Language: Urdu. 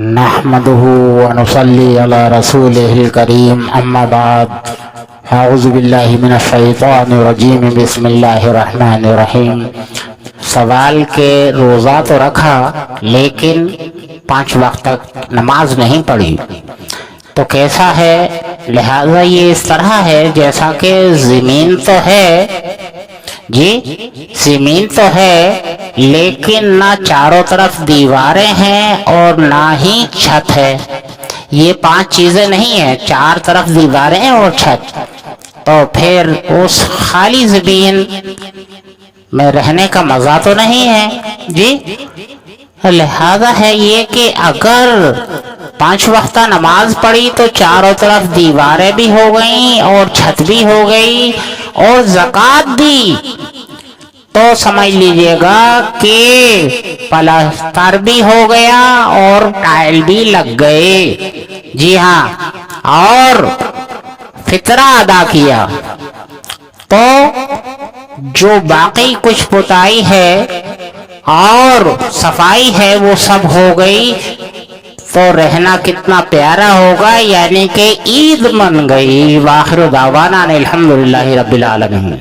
نحمده ونصلي على رسوله الكريم اما بعد اعوذ باللہ من الشیطان الرجیم بسم اللہ الرحمن الرحیم۔ سوال کہ روزہ تو رکھا لیکن 5 وقت تک نماز نہیں پڑھی تو کیسا ہے؟ لہذا یہ اس طرح ہے جیسا کہ زمین تو ہے زمین تو ہے لیکن نہ چاروں طرف دیواریں ہیں اور نہ ہی چھت ہے۔ یہ 5 چیزیں نہیں ہیں، 4 طرف دیواریں اور چھت، تو پھر اس خالی زمین میں رہنے کا مزہ تو نہیں ہے لہذا ہے یہ کہ اگر 5 وقت نماز پڑھی تو چاروں طرف دیواریں بھی ہو گئیں اور چھت بھی ہو گئی اور زکوٰۃ دی تو سمجھ لیجئے گا کہ پلستر بھی ہو گیا اور ٹائل بھی لگ گئے، جی ہاں، اور فطرہ ادا کیا تو جو باقی کچھ پتائی ہے اور صفائی ہے وہ سب ہو گئی تو رہنا کتنا پیارا ہوگا، یعنی کہ عید من گئی۔ وآخر دعوانا الحمدللہ رب العالمین۔